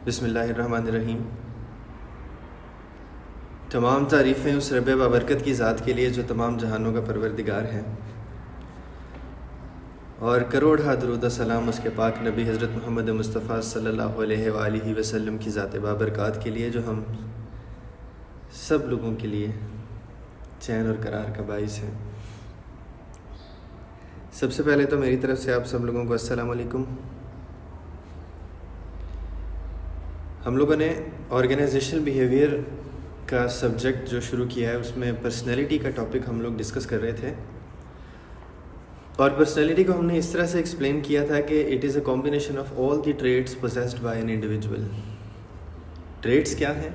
बिस्मिल्लाहिर्रहमानिर्रहीम। तमाम तारीफ़ें उस रब बाबरकत की ज़ात के लिए जो तमाम जहानों का परवरदिगार है, और करोड़ हा दुरूद सलाम उसके पाक नबी हज़रत मोहम्मद मुस्तफ़ा सल्लल्लाहु अलैहि वसल्लम की ज़ात बाबरकत के लिए जो हम सब लोगों के लिए चैन और करार का बाइस है। सबसे पहले तो मेरी तरफ़ से आप सब लोगों को अस्सलाम वालेकुम। हम लोगों ने ऑर्गेनाइजेशनल बिहेवियर का सब्जेक्ट जो शुरू किया है उसमें पर्सनैलिटी का टॉपिक हम लोग डिस्कस कर रहे थे, और पर्सनैलिटी को हमने इस तरह से एक्सप्लेन किया था कि it is a combination of all the trades possessed by an individual. Trades क्या हैं?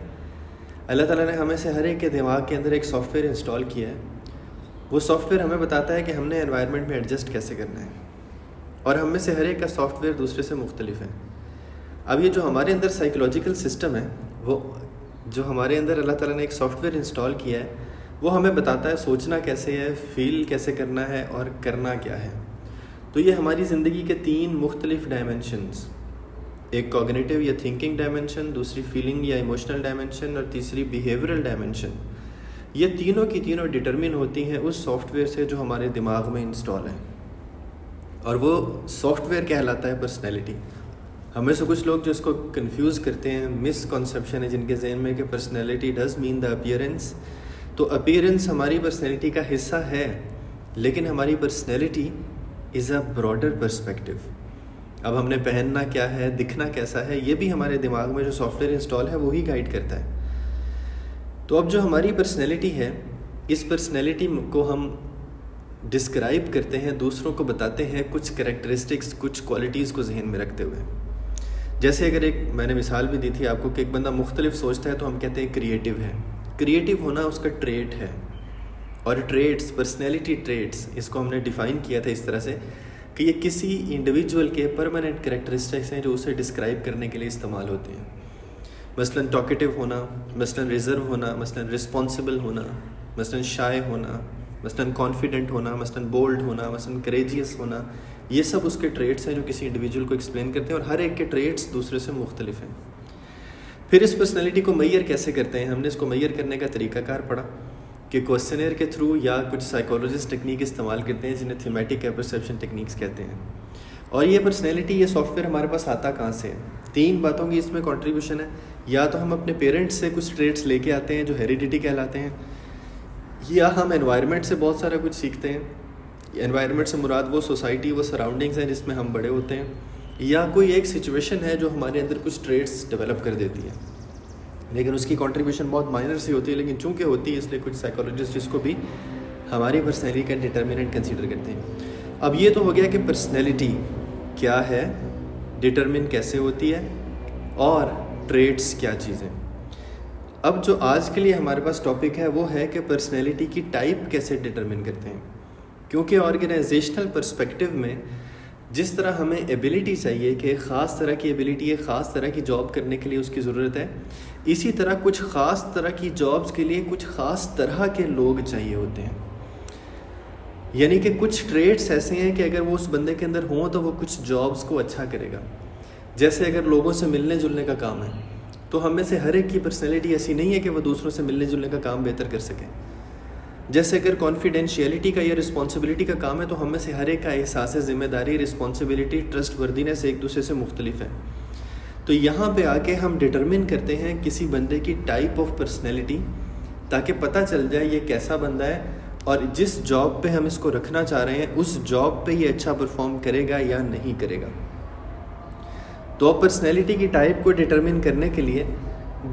अल्लाह ताला ने हमें से हर एक के दिमाग के अंदर एक सॉफ्टवेयर इंस्टॉल किया है। वो सॉफ्टवेयर हमें बताता है कि हमने एनवायरनमेंट में एडजस्ट कैसे करना है, और हम में से हर एक का सॉफ्टवेयर दूसरे से मुख्तलिफ है। अब ये जो हमारे अंदर साइकोलॉजिकल सिस्टम है, वो जो हमारे अंदर अल्लाह ताला ने एक सॉफ्टवेयर इंस्टॉल किया है, वो हमें बताता है सोचना कैसे है, फील कैसे करना है और करना क्या है। तो ये हमारी ज़िंदगी के तीन मुख्तलिफ डायमेंशंस, एक कॉग्निटिव या थिंकिंग डायमेंशन, दूसरी फीलिंग या इमोशनल डायमेंशन और तीसरी बिहेवियरल डायमेंशन, ये तीनों की तीनों डिटरमिन होती हैं उस सॉफ्टवेयर से जो हमारे दिमाग में इंस्टॉल है, और वो सॉफ्टवेयर कहलाता है पर्सनैलिटी। हमें से कुछ लोग जो इसको कंफ्यूज करते हैं, मिसकॉन्सेप्शन है जिनके जहन में कि personality does mean the appearance. तो अपीयरेंस हमारी पर्सनैलिटी का हिस्सा है, लेकिन हमारी personality is a broader perspective. अब हमने पहनना क्या है, दिखना कैसा है, ये भी हमारे दिमाग में जो सॉफ्टवेयर इंस्टॉल है वही गाइड करता है। तो अब जो हमारी पर्सनैलिटी है, इस पर्सनैलिटी को हम डिस्क्राइब करते हैं, दूसरों को बताते हैं कुछ कैरेक्टरिस्टिक्स, कुछ क्वालिटीज़ को जहन में रखते हुए। जैसे अगर एक मैंने मिसाल भी दी थी आपको कि एक बंदा मुख्तलिफ सोचता है तो हम कहते हैं क्रिएटिव है। क्रिएटिव होना उसका ट्रेट है, और ट्रेट्स, पर्सनैलिटी ट्रेट्स, इसको हमने डिफ़ाइन किया था इस तरह से कि ये किसी इंडिविजुअल के परमानेंट कैरेक्टरिस्टिक्स हैं जो उसे डिस्क्राइब करने के लिए इस्तेमाल होते हैं। मसलन टॉकेटिव होना, मसलन रिजर्व होना, मसलन रिस्पॉन्सिबल होना, मसलन शाय होना, मसलन कॉन्फिडेंट होना, मसलन बोल्ड होना, मसलन करेजियस होना, ये सब उसके ट्रेट्स हैं जो किसी इंडिविजुअल को एक्सप्लेन करते हैं, और हर एक के ट्रेट्स दूसरे से मुख्तलिफ हैं। फिर इस पर्सनैलिटी को मैयर कैसे करते हैं? हमने इसको मैयर करने का तरीक़ाकार पढ़ा कि क्वेश्चनर के थ्रू या कुछ साइकोलॉजिस्ट टेक्निक इस्तेमाल करते हैं जिन्हें थीमेटिक परसेप्शन टेक्निक्स कहते हैं। और ये पर्सनैलिटी, ये सॉफ्टवेयर हमारे पास आता कहाँ से है? तीन बातों की इसमें कंट्रीब्यूशन है। या तो हम अपने पेरेंट्स से कुछ ट्रेट्स लेके आते हैं जो हेरिडिटी कहलाते हैं, या हम एनवायरनमेंट से बहुत सारा कुछ सीखते हैं। एनवायरनमेंट से मुराद वो सोसाइटी, वो सराउंडिंग्स हैं जिसमें हम बड़े होते हैं, या कोई एक सिचुएशन है जो हमारे अंदर कुछ ट्रेट्स डेवलप कर देती है, लेकिन उसकी कंट्रीब्यूशन बहुत माइनर सी होती है, लेकिन चूंकि होती है इसलिए कुछ साइकोलॉजिस्ट इसको भी हमारी पर्सनैलिटी का डिटर्मिनेंट कंसीडर करते हैं। अब ये तो हो गया कि पर्सनैलिटी क्या है, डिटर्मिन कैसे होती है, और ट्रेट्स क्या चीज़ें। अब जो आज के लिए हमारे पास टॉपिक है वो है कि पर्सनैलिटी की टाइप कैसे डिटर्मिन करते हैं। क्योंकि ऑर्गेनाइजेशनल पर्सपेक्टिव में जिस तरह हमें एबिलिटी चाहिए कि ख़ास तरह की एबिलिटी है, ख़ास तरह की जॉब करने के लिए उसकी ज़रूरत है, इसी तरह कुछ ख़ास तरह की जॉब्स के लिए कुछ ख़ास तरह के लोग चाहिए होते हैं। यानी कि कुछ ट्रेड्स ऐसे हैं कि अगर वो उस बंदे के अंदर हों तो वो कुछ जॉब्स को अच्छा करेगा। जैसे अगर लोगों से मिलने जुलने का काम है, तो हम में से हर एक की पर्सनैलिटी ऐसी नहीं है कि वो दूसरों से मिलने जुलने का काम बेहतर कर सके। जैसे अगर कॉन्फिडेंशियलिटी का या रिस्पॉन्सिबिलिटी का काम है, तो हम में से हर एक का एहसास ज़िम्मेदारी, रिस्पॉन्सिबिलिटी, ट्रस्ट वर्दीनेस एक दूसरे से मुख्तलिफ है। तो यहाँ पे आके हम डिटरमिन करते हैं किसी बंदे की टाइप ऑफ पर्सनैलिटी, ताकि पता चल जाए ये कैसा बंदा है, और जिस जॉब पे हम इसको रखना चाह रहे हैं उस जॉब पे ये अच्छा परफॉर्म करेगा या नहीं करेगा। तो पर्सनैलिटी की टाइप को डिटरमिन करने के लिए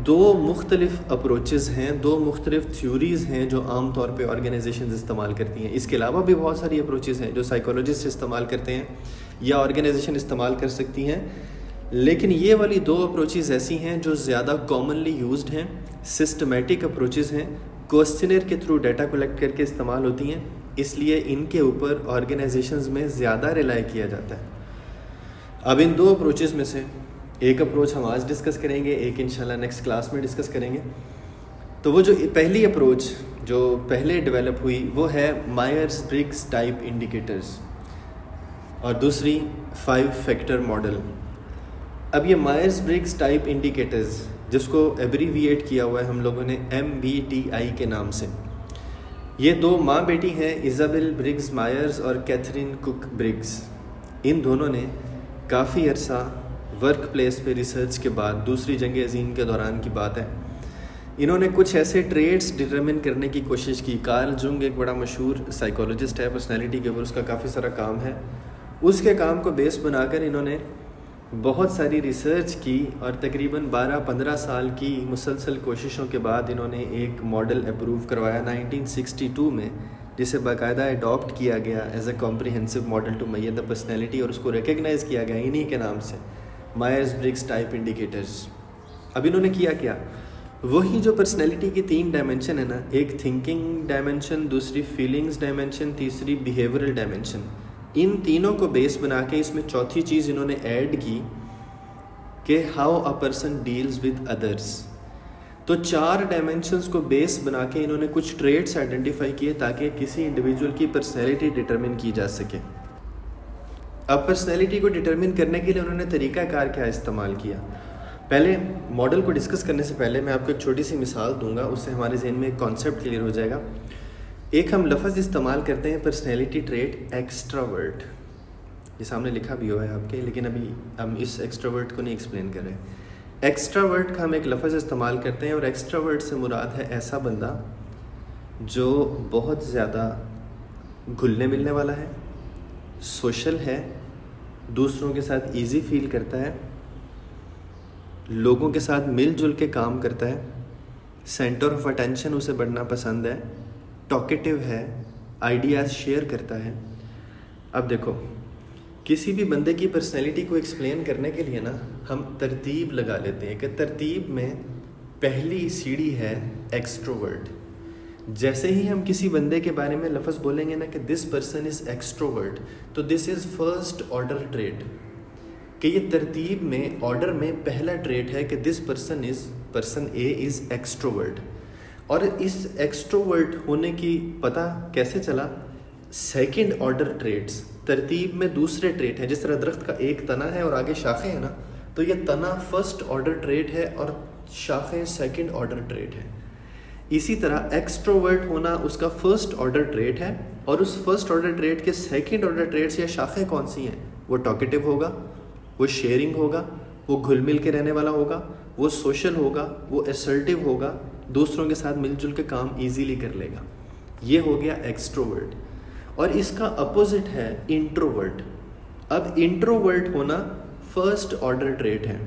दो मुख्तलिफ अप्रोचेज़ हैं, दो मुख्तलिफ थ्योरीज़ हैं जो आम तौर पे ऑर्गेनाइजेशन इस्तेमाल करती हैं। इसके अलावा भी बहुत सारी अप्रोचेज़ हैं जो साइकोलॉजिस्ट इस्तेमाल करते हैं या ऑर्गेनाइजेशन इस्तेमाल कर सकती हैं, लेकिन ये वाली दो अप्रोचेज़ ऐसी हैं जो ज़्यादा कॉमनली यूज्ड हैं, सिस्टमेटिक अप्रोचेज़ हैं, क्वेश्चनर के थ्रू डाटा कलेक्ट करके इस्तेमाल होती हैं, इसलिए इनके ऊपर ऑर्गेनाइजेशंस में ज़्यादा रिलाई किया जाता है। अब इन दो अप्रोचेज़ में से एक अप्रोच हम आज डिस्कस करेंगे, एक इंशाल्लाह नेक्स्ट क्लास में डिस्कस करेंगे। तो वो जो पहली अप्रोच जो पहले डेवलप हुई वो है मायर्स ब्रिग्स टाइप इंडिकेटर्स, और दूसरी 5 फैक्टर मॉडल। अब ये मायर्स ब्रिग्स टाइप इंडिकेटर्स, जिसको एब्रीविएट किया हुआ है हम लोगों ने MBTI के नाम से, ये दो माँ बेटी हैं, इज़ाबेल ब्रिग्स मायर्स और कैथरीन कुक ब्रिग्स। इन दोनों ने काफ़ी अरसा वर्क प्लेस पे रिसर्च के बाद, दूसरी जंग अज़ीम के दौरान की बात है, इन्होंने कुछ ऐसे ट्रेड्स डिटरमिन करने की कोशिश की। कार्ल जुंग एक बड़ा मशहूर साइकोलॉजिस्ट है, पर्सनैलिटी के ऊपर उसका काफ़ी सारा काम है। उसके काम को बेस बनाकर इन्होंने बहुत सारी रिसर्च की और तकरीबन 12-15 साल की मुसलसल कोशिशों के बाद इन्होंने एक मॉडल अप्रूव करवाया 1962 में, जिसे बाकायदा अडॉप्ट किया गया as a comprehensive model to measure the personality, और उसको रिकग्नाइज़ किया गया इन्हीं के नाम से, मायर्स ब्रिग्स टाइप इंडिकेटर्स। अब इन्होंने किया क्या, वही जो पर्सनैलिटी की 3 डायमेंशन है ना, एक थिंकिंग डायमेंशन, दूसरी फीलिंग्स डायमेंशन, तीसरी बिहेवियरल डायमेंशन, इन तीनों को बेस बना के इसमें चौथी चीज़ इन्होंने ऐड की कि how a person deals with others. तो 4 डायमेंशंस को बेस बना के इन्होंने कुछ ट्रेड्स आइडेंटिफाई किए ताकि किसी इंडिविजुअल की पर्सनैलिटी डिटरमिन की जा सके। अब पर्सनैलिटी को डिटरमिन करने के लिए उन्होंने तरीक़ाकार क्या इस्तेमाल किया। पहले मॉडल को डिस्कस करने से पहले मैं आपको एक छोटी सी मिसाल दूंगा, उससे हमारे जहन में एक कॉन्सेप्ट क्लियर हो जाएगा। एक हम लफ्ज़ इस्तेमाल करते हैं पर्सनैलिटी ट्रेट एक्स्ट्रावर्ट, ये सामने लिखा भी हुआ है आपके, लेकिन अभी हम इस एक्स्ट्रावर्ट को नहीं एक्सप्लेन कर रहे। एक्स्ट्रावर्ट का हम एक लफ्ज़ इस्तेमाल करते हैं और एक्स्ट्रावर्ट से मुराद है ऐसा बंदा जो बहुत ज़्यादा घुलने मिलने वाला है, सोशल है, दूसरों के साथ इजी फील करता है, लोगों के साथ मिलजुल के काम करता है, सेंटर ऑफ अटेंशन उसे बढ़ना पसंद है, टॉकेटिव है, आइडियाज़ शेयर करता है। अब देखो, किसी भी बंदे की पर्सनैलिटी को एक्सप्लेन करने के लिए ना हम तरतीब लगा लेते हैं कि तरतीब में पहली सीढ़ी है एक्सट्रोवर्ट। जैसे ही हम किसी बंदे के बारे में लफ्ज़ बोलेंगे ना कि दिस पर्सन इज़ एक्सट्रोवर्ट, तो this is first order trait, कि ये तरतीब में ऑर्डर में पहला ट्रेट है कि this person A is extrovert. और इस एक्सट्रोवर्ट होने की पता कैसे चला, सेकंड ऑर्डर ट्रेट्स तरतीब में दूसरे ट्रेट हैं। जिस तरह दरख्त का एक तना है और आगे शाखें हैं ना, तो ये तना फर्स्ट ऑर्डर ट्रेट है और शाखें सेकंड ऑर्डर ट्रेट है। इसी तरह एक्सट्रोवर्ट होना उसका फर्स्ट ऑर्डर ट्रेट है, और उस फर्स्ट ऑर्डर ट्रेट के सेकंड ऑर्डर ट्रेट्स या शाखें कौन सी हैं, वो टॉकेटिव होगा, वो शेयरिंग होगा, वो घुल मिल के रहने वाला होगा, वो सोशल होगा, वो असर्टिव होगा, दूसरों के साथ मिलजुल के काम इजीली कर लेगा। ये हो गया एक्सट्रोवर्ट। और इसका अपोजिट है इंट्रोवर्ट। अब इंट्रोवर्ट होना फर्स्ट ऑर्डर ट्रेट है,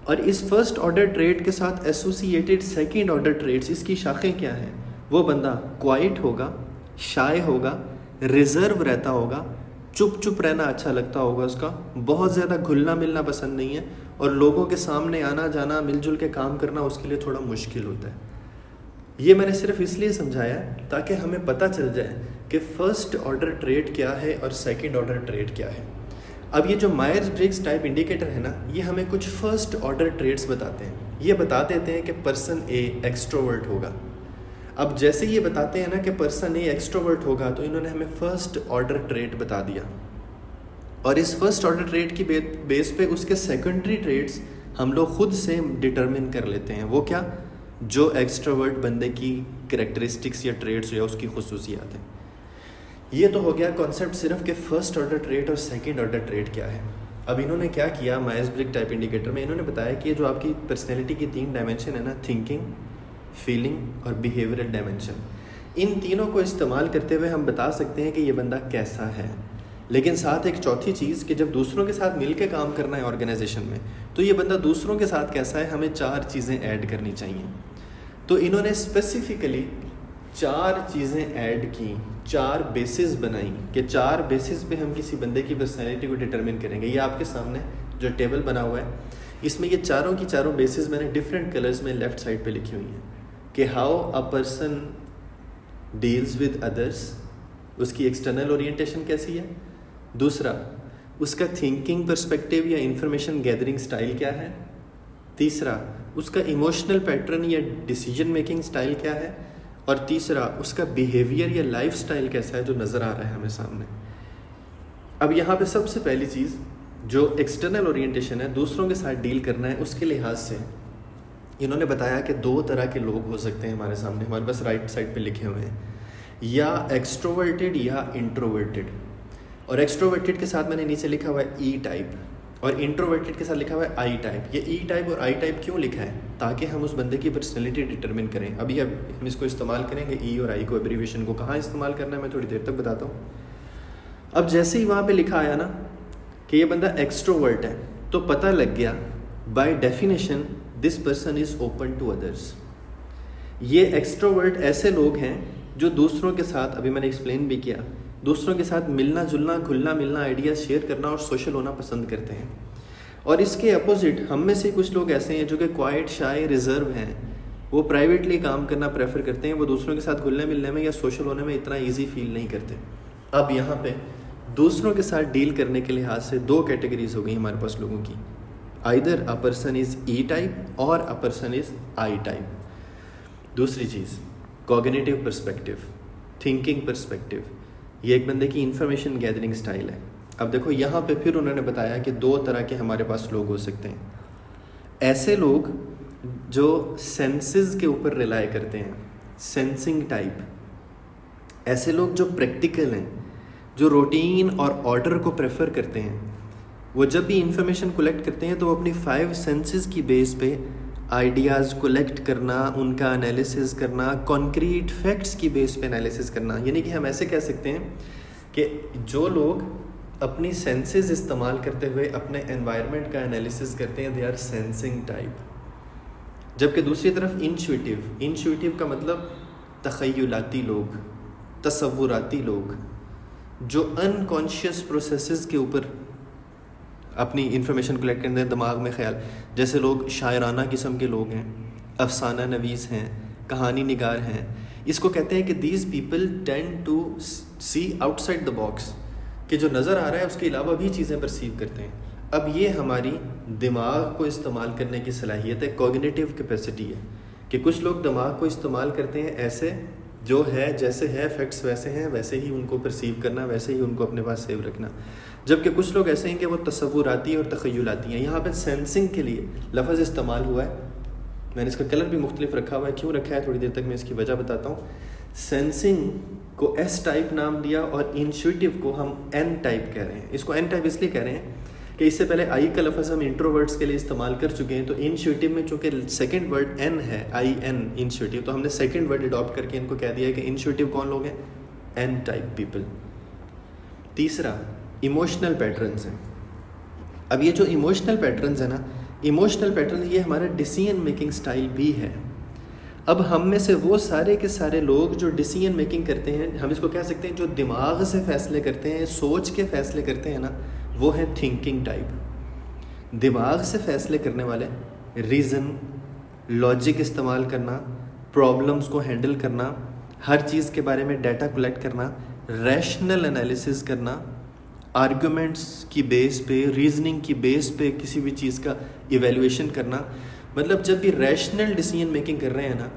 और इस फर्स्ट ऑर्डर ट्रेट के साथ एसोसिएटेड सेकंड ऑर्डर ट्रेट्स, इसकी शाखें क्या हैं, वो बंदा क्वाइट होगा, शाय होगा, रिजर्व रहता होगा, चुप चुप रहना अच्छा लगता होगा उसका, बहुत ज़्यादा घुलना मिलना पसंद नहीं है, और लोगों के सामने आना जाना मिलजुल के काम करना उसके लिए थोड़ा मुश्किल होता है। ये मैंने सिर्फ इसलिए समझाया ताकि हमें पता चल जाए कि फ़र्स्ट ऑर्डर ट्रेट क्या है और सेकंड ऑर्डर ट्रेट क्या है। अब ये जो मायर्स ब्रिग्स टाइप इंडिकेटर है ना, ये हमें कुछ फर्स्ट ऑर्डर ट्रेट्स बताते हैं। ये बता देते हैं कि पर्सन ए एक्सट्रोवर्ट होगा। अब जैसे ये बताते हैं ना कि पर्सन ए एक्सट्रोवर्ट होगा, तो इन्होंने हमें फर्स्ट ऑर्डर ट्रेट बता दिया, और इस फर्स्ट ऑर्डर ट्रेट की बेस पे उसके सेकेंडरी ट्रेट्स हम लोग खुद से डिटरमिन कर लेते हैं। वो क्या, जो एक्सट्रोवर्ट बंदे की कैरेक्टरिस्टिक्स या ट्रेट्स या उसकी खुसूसियात हैं। ये तो हो गया कॉन्सेप्ट सिर्फ कि फर्स्ट ऑर्डर ट्रेट और सेकंड ऑर्डर ट्रेट क्या है। अब इन्होंने क्या किया, मायर्स ब्रिग टाइप इंडिकेटर में इन्होंने बताया कि ये जो आपकी पर्सनैलिटी की 3 डायमेंशन है ना, थिंकिंग, फीलिंग और बिहेवियरल डायमेंशन, इन तीनों को इस्तेमाल करते हुए हम बता सकते हैं कि ये बंदा कैसा है। लेकिन साथ एक चौथी चीज़ कि जब दूसरों के साथ मिल के काम करना है ऑर्गेनाइजेशन में, तो ये बंदा दूसरों के साथ कैसा है, हमें 4 चीज़ें ऐड करनी चाहिए। तो इन्होंने स्पेसिफिकली 4 चीज़ें ऐड की, 4 बेसिस बनाई कि 4 बेसिस पे हम किसी बंदे की पर्सनैलिटी को डिटरमिन करेंगे। ये आपके सामने जो टेबल बना हुआ है, इसमें ये चारों की चारों बेसिस मैंने डिफरेंट कलर्स में लेफ़्ट साइड पे लिखी हुई हैं कि how a person deals with others, उसकी एक्सटर्नल ओरिएंटेशन कैसी है। दूसरा, उसका थिंकिंग पर्सपेक्टिव या इंफॉर्मेशन गैदरिंग स्टाइल क्या है। तीसरा, उसका इमोशनल पैटर्न या डिसीजन मेकिंग स्टाइल क्या है। और तीसरा, उसका बिहेवियर या लाइफ स्टाइल कैसा है जो नज़र आ रहा है हमें सामने। अब यहाँ पे सबसे पहली चीज़ जो एक्सटर्नल ओरिएंटेशन है, दूसरों के साथ डील करना है, उसके लिहाज से इन्होंने बताया कि 2 तरह के लोग हो सकते हैं हमारे सामने, हमारे पास राइट साइड पे लिखे हुए हैं, या एक्सट्रोवर्टेड या इंट्रोवर्टेड। और एक्सट्रोवर्टेड के साथ मैंने नीचे लिखा हुआ है ई टाइप, और इंट्रोवर्टेड के साथ लिखा हुआ है आई टाइप। ये ई टाइप और आई टाइप क्यों लिखा है? ताकि हम उस बंदे की पर्सनैलिटी डिटरमिन करें। अभी अब हम इसको इस्तेमाल करेंगे, ई और आई को, एब्रीविएशन को कहाँ इस्तेमाल करना है मैं थोड़ी देर तक बताता हूँ। अब जैसे ही वहाँ पे लिखा आया ना कि ये बंदा एक्सट्रोवर्ट है, तो पता लग गया by definition this person is open to others. ये एक्सट्रोवर्ट ऐसे लोग हैं जो दूसरों के साथ, अभी मैंने एक्सप्लेन भी किया, दूसरों के साथ मिलना जुलना, घुलना मिलना, आइडियाज़ शेयर करना और सोशल होना पसंद करते हैं। और इसके अपोजिट हम में से कुछ लोग ऐसे हैं जो कि क्वाइट, शाय, रिजर्व हैं, वो प्राइवेटली काम करना प्रेफर करते हैं, वो दूसरों के साथ घुलने मिलने में या सोशल होने में इतना ईजी फील नहीं करते। अब यहाँ पे दूसरों के साथ डील करने के लिहाज से 2 कैटेगरीज हो गई हमारे पास लोगों की, either a person is E type और a person is I type. दूसरी चीज़ कॉग्निटिव पर्सपेक्टिव, थिंकिंग पर्सपेक्टिव, ये एक बंदे की इंफॉर्मेशन गैदरिंग स्टाइल है। अब देखो यहाँ पे फिर उन्होंने बताया कि 2 तरह के हमारे पास लोग हो सकते हैं। ऐसे लोग जो सेंसेस के ऊपर रिलाई करते हैं, सेंसिंग टाइप। ऐसे लोग जो प्रैक्टिकल हैं, जो रूटीन और ऑर्डर को प्रेफर करते हैं। वो जब भी इंफॉर्मेशन कलेक्ट करते हैं तो वो अपनी 5 सेंसेस की बेस पे आइडियाज़ कलेक्ट करना, उनका एनालिसिस करना, कॉन्क्रीट फैक्ट्स की बेस पे एनालिसिस करना। यानी कि हम ऐसे कह सकते हैं कि जो लोग अपनी सेंसेस इस्तेमाल करते हुए अपने एनवायरनमेंट का एनालिसिस करते हैं, दे आर सेंसिंग टाइप। जबकि दूसरी तरफ इंट्यूटिव का मतलब तख़य्युलाती लोग, तसव्वुराती लोग, जो अनकॉन्शियस प्रोसेसेस के ऊपर अपनी इंफॉर्मेशन कलेक्ट करते हैं, दिमाग में ख्याल। जैसे लोग शायराना किस्म के लोग हैं, अफसाना नवीस हैं, कहानी निगार हैं। इसको कहते हैं कि these people tend to see outside the box, कि जो नज़र आ रहा है उसके अलावा भी चीज़ें परसीव करते हैं। अब ये हमारी दिमाग को इस्तेमाल करने की सलाहियत है, कॉग्निटिव कैपेसिटी है, कि कुछ लोग दिमाग को इस्तेमाल करते हैं ऐसे, जो है जैसे है, फैक्ट्स वैसे हैं, वैसे ही उनको परसीव करना, वैसे ही उनको अपने पास सेव रखना। जबकि कुछ लोग ऐसे हैं कि वो तसव्वुराती और तख़य्युलाती हैं। यहाँ पे सेंसिंग के लिए लफ्ज़ इस्तेमाल हुआ है, मैंने इसका कलर भी मुख्तलिफ रखा हुआ है। क्यों रखा है थोड़ी देर तक मैं इसकी वजह बताता हूँ। सेंसिंग को एस टाइप नाम दिया और इंट्यूटिव को हम एन टाइप कह रहे हैं। इसको एन टाइप इसलिए कह रहे हैं कि इससे पहले आई का लफ्ज़ हम इंट्रोवर्ट्स के लिए इस्तेमाल कर चुके हैं, तो इंट्यूटिव में चूँकि सेकंड वर्ड एन है, आई एन इंट्यूटिव, तो हमने सेकंड वर्ड अडॉप्ट करके इनको कह दिया है कि इंट्यूटिव कौन लोग हैं? N type people. तीसरा इमोशनल पैटर्न्स हैं। अब ये जो इमोशनल पैटर्न्स है ना, इमोशनल पैटर्न ये हमारा डिसीजन मेकिंग स्टाइल भी है। अब हम में से वो सारे के सारे लोग जो डिसीजन मेकिंग करते हैं, हम इसको कह सकते हैं जो दिमाग से फैसले करते हैं, सोच के फैसले करते हैं ना, वो है थिंकिंग टाइप। दिमाग से फैसले करने वाले, रीज़न, लॉजिक इस्तेमाल करना, प्रॉब्लम्स को हैंडल करना, हर चीज़ के बारे में डाटा कलेक्ट करना, रैशनल एनालिसिस करना, आर्गुमेंट्स की बेस पे, रीजनिंग की बेस पे किसी भी चीज़ का इवैल्यूएशन करना। मतलब जब भी रैशनल डिसीजन मेकिंग कर रहे हैं ना,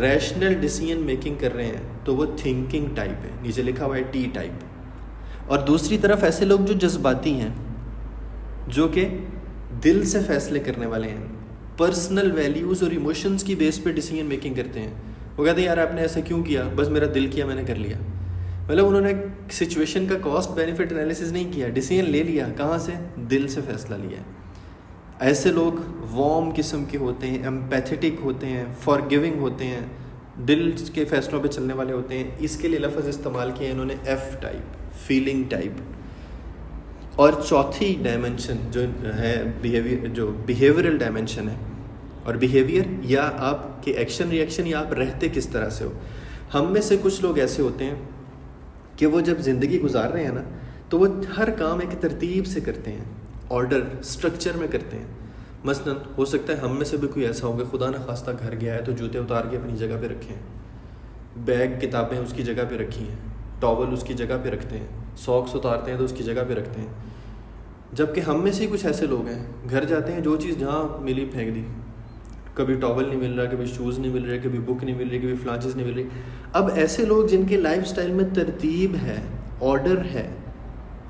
रैशनल डिसीजन मेकिंग कर रहे हैं, तो वो थिंकिंग टाइप है। नीचे लिखा हुआ है टी टाइप। और दूसरी तरफ ऐसे लोग जो जज्बाती हैं, जो कि दिल से फैसले करने वाले हैं, पर्सनल वैल्यूज़ और इमोशंस की बेस पे डिसीजन मेकिंग करते हैं। वो कहते हैं यार आपने ऐसा क्यों किया, बस मेरा दिल किया मैंने कर लिया। मतलब उन्होंने सिचुएशन का कॉस्ट बेनिफिट एनालिसिस नहीं किया, डिसीजन ले लिया। कहाँ से? दिल से फैसला लिया। ऐसे लोग वार्म किस्म के होते हैं, एम्पैथेटिक होते हैं, फॉरगिविंग होते हैं, दिल के फैसलों पे चलने वाले होते हैं। इसके लिए लफ्ज़ इस्तेमाल किया इन्होंने एफ टाइप, फीलिंग टाइप। और चौथी डायमेंशन जो है बिहेवियर, जो बिहेवियरल डायमेंशन है, और बिहेवियर या आपके एक्शन रिएक्शन या आप रहते किस तरह से हो। हम में से कुछ लोग ऐसे होते हैं कि वो जब ज़िंदगी गुजार रहे हैं ना, तो वो हर काम एक तरतीब से करते हैं, ऑर्डर स्ट्रक्चर में करते हैं। मसलन हो सकता है हम में से भी कोई ऐसा होगा, खुदा न खास्ता घर गया है तो जूते उतार के अपनी जगह पे रखे हैं, बैग किताबें उसकी जगह पे रखी हैं, टॉवल उसकी जगह पे रखते हैं, सॉक्स उतारते हैं तो उसकी जगह पे रखते हैं। जबकि हम में से कुछ ऐसे लोग हैं, घर जाते हैं जो चीज़ जहाँ मिली फेंक दी। कभी टॉवल नहीं मिल रहा, कभी शूज़ नहीं मिल रहे, कभी बुक नहीं मिल रही, कभी फलां चीज़ नहीं मिल रही। अब ऐसे लोग जिनके लाइफस्टाइल में तरतीब है, ऑर्डर है,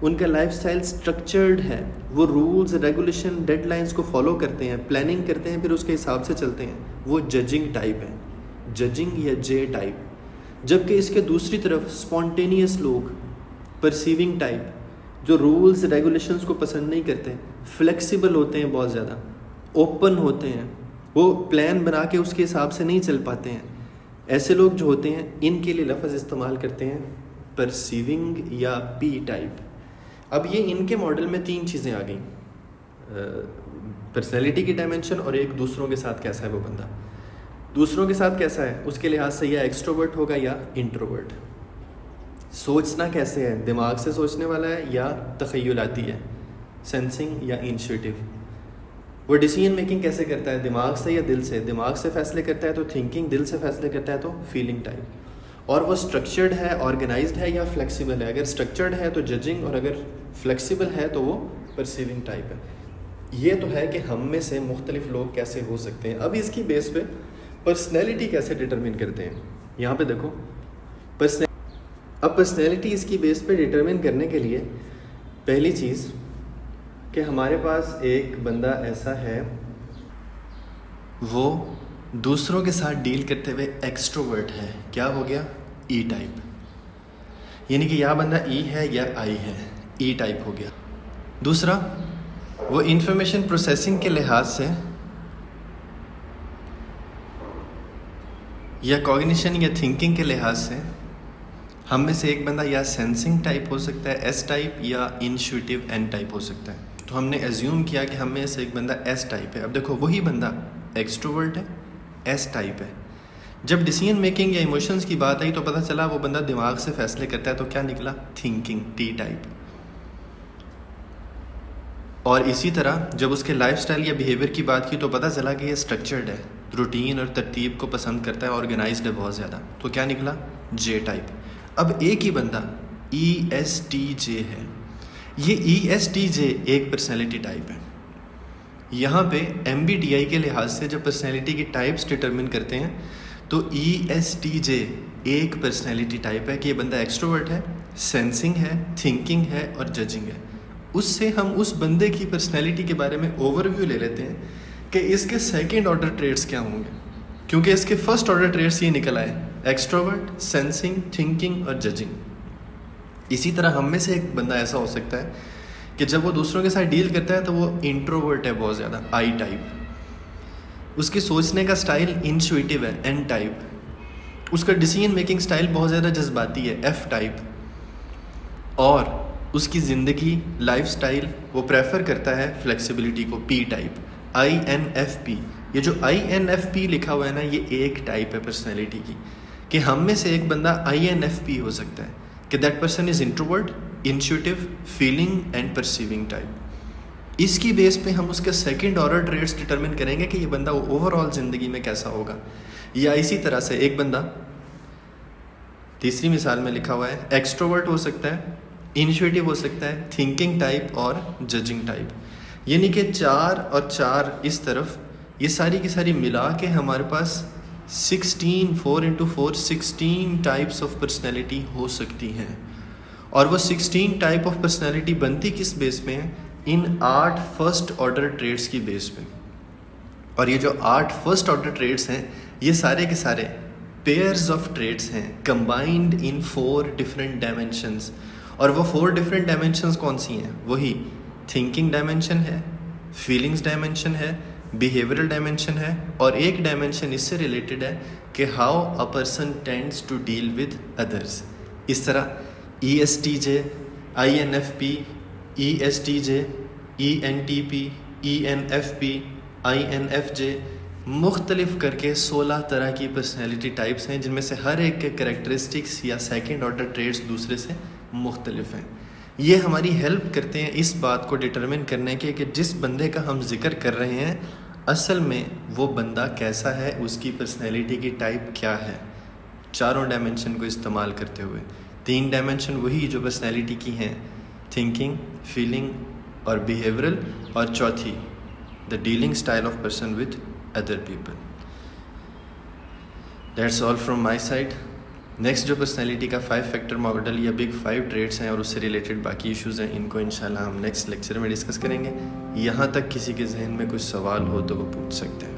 उनका लाइफस्टाइल स्ट्रक्चर्ड है, वो रूल्स रेगुलेशन डेडलाइंस को फॉलो करते हैं, प्लानिंग करते हैं, फिर उसके हिसाब से चलते हैं, वो जजिंग टाइप है, जजिंग या जे टाइप। जबकि इसके दूसरी तरफ स्पॉन्टेनियस लोग, परसीविंग टाइप, जो रूल्स रेगुलेशंस को पसंद नहीं करते, फ्लेक्सिबल होते हैं, बहुत ज़्यादा ओपन होते हैं, वो प्लान बना के उसके हिसाब से नहीं चल पाते हैं, ऐसे लोग जो होते हैं इनके लिए लफ्ज़ इस्तेमाल करते हैं परसीविंग या पी टाइप। अब ये इनके मॉडल में 3 चीज़ें आ गई, पर्सनैलिटी की डायमेंशन और एक दूसरों के साथ कैसा है वो बंदा, दूसरों के साथ कैसा है उसके लिहाज से या एक्सट्रोवर्ट होगा या इंट्रोवर्ट, सोचना कैसे है, दिमाग से सोचने वाला है या तख़य्युलाती है, सेंसिंग या इंट्यूटिव, वो डिसीजन मेकिंग कैसे करता है, दिमाग से या दिल से, दिमाग से फैसले करता है तो थिंकिंग, दिल से फैसले करता है तो फीलिंग टाइप, और वो स्ट्रक्चर्ड है, ऑर्गेनाइज्ड है या फ्लेक्सिबल है, अगर स्ट्रक्चर्ड है तो जजिंग और अगर फ्लेक्सिबल है तो वो परसीविंग टाइप है। ये तो है कि हम में से मुख्तलिफ लोग कैसे हो सकते हैं। अब इसकी बेस पे पर्सनैलिटी कैसे डिटरमिन करते हैं, यहाँ पे देखो अब पर्सनैलिटी इसकी बेस पे डिटरमिन करने के लिए पहली चीज़ कि हमारे पास एक बंदा ऐसा है, वो दूसरों के साथ डील करते हुए एक्सट्रोवर्ट है, क्या हो गया, ई टाइप, यानी कि या बंदा ई है या आई है, ई टाइप हो गया। दूसरा, वो इंफॉर्मेशन प्रोसेसिंग के लिहाज से या कॉग्निशन या थिंकिंग के लिहाज से हम में से एक बंदा या सेंसिंग टाइप हो सकता है, एस टाइप, या इंट्यूटिव, एन टाइप हो सकता है। तो हमने एज्यूम किया कि हम में से एक बंदा एस टाइप है। अब देखो वही बंदा एक्सट्रोवर्ट है, एस टाइप है, जब डिसीजन मेकिंग या इमोशंस की बात आई तो पता चला वो बंदा दिमाग से फैसले करता है, तो क्या निकला, थिंकिंग, टी टाइप। और इसी तरह जब उसके लाइफस्टाइल या बिहेवियर की बात की तो पता चला कि ये स्ट्रक्चर्ड है, रूटीन और तरतीब को पसंद करता है, ऑर्गेनाइज्ड है बहुत ज़्यादा, तो क्या निकला, जे टाइप। अब एक ही बंदा ई एस टी जे है, ये ई एस टी जे एक पर्सनैलिटी टाइप है। यहाँ पे MBTI के लिहाज से जब पर्सनैलिटी की टाइप्स डिटरमिन करते हैं तो ESTJ एक पर्सनैलिटी टाइप है कि ये बंदा एक्सट्रोवर्ट है, सेंसिंग है, थिंकिंग है और जजिंग है। उससे हम उस बंदे की पर्सनैलिटी के बारे में ओवरव्यू ले लेते हैं कि इसके सेकंड ऑर्डर ट्रेड्स क्या होंगे, क्योंकि इसके फर्स्ट ऑर्डर ट्रेड्स ये निकल आए, एक्सट्रोवर्ट, सेंसिंग, थिंकिंग और जजिंग। इसी तरह हम में से एक बंदा ऐसा हो सकता है कि जब वो दूसरों के साथ डील करता है तो वो इंट्रोवर्ट है बहुत ज़्यादा, आई टाइप, उसके सोचने का स्टाइल इंट्यूटिव है, एन टाइप, उसका डिसीजन मेकिंग स्टाइल बहुत ज़्यादा जज्बाती है, एफ टाइप, और उसकी ज़िंदगी लाइफस्टाइल वो प्रेफर करता है फ्लेक्सिबिलिटी को, पी टाइप, INFP। ये जो INFP लिखा हुआ है ना, ये एक टाइप है पर्सनैलिटी की, कि हम में से एक बंदा INFP हो सकता है कि that person is introvert, intuitive, feeling and perceiving type. इसकी बेस पे हम उसके सेकंड ऑर्डर ट्रेड्स डिटरमिन करेंगे कि ये बंदा ओवरऑल ज़िंदगी में कैसा होगा। या इसी तरह से एक बंदा, तीसरी मिसाल में लिखा हुआ है, एक्सट्रोवर्ट हो सकता है, इंट्यूटिव हो सकता है, थिंकिंग टाइप और जजिंग टाइप। यानी कि 4 और 4 इस तरफ, ये सारी की सारी मिला के हमारे पास 4 into 4 16 टाइप्स ऑफ पर्सनैलिटी हो सकती हैं। और वो 16 टाइप ऑफ पर्सनैलिटी बनती किस बेस पे है, इन 8 फर्स्ट ऑर्डर ट्रेड्स की बेस पे। और ये जो 8 फर्स्ट ऑर्डर ट्रेड्स हैं, ये सारे के सारे पेयर्स ऑफ ट्रेड्स हैं, कंबाइंड इन 4 डिफरेंट डायमेंशंस। और वो 4 डिफरेंट डायमेंशंस कौन सी हैं, वही थिंकिंग डायमेंशन है, फीलिंग्स डायमेंशन है, बिहेवियरल डायमेंशन है, और एक डायमेंशन इससे रिलेटेड है कि how a person tends to deal with others. इस तरह ESTJ, INFP, ESTJ, ENTP, ENFP, INFJ, मुख्तलिफ करके 16 तरह की पर्सनैलिटी टाइप्स हैं, जिनमें से हर एक के करेक्टरिस्टिक्स या सेकंड ऑर्डर ट्रेड्स दूसरे से मुख्तलिफ हैं। ये हमारी हेल्प करते हैं इस बात को डिटरमिन करने के कि जिस बंदे का हम जिक्र कर रहे हैं असल में वो बंदा कैसा है, उसकी पर्सनैलिटी की टाइप क्या है, चारों डायमेंशन को इस्तेमाल करते हुए। 3 डायमेंशन वही जो पर्सनैलिटी की हैं, थिंकिंग, फीलिंग और बिहेवियरल, और चौथी the dealing style of person with other people. That's all from my side. Next जो पर्सनैलिटी का 5 फैक्टर मॉडल या बिग 5 ट्रेड्स हैं और उससे रिलेटेड बाकी इश्यूज़ हैं, इनको इंशाल्लाह हम नेक्स्ट लेक्चर में डिस्कस करेंगे। यहाँ तक किसी के जहन में कुछ सवाल हो तो वो पूछ सकते हैं।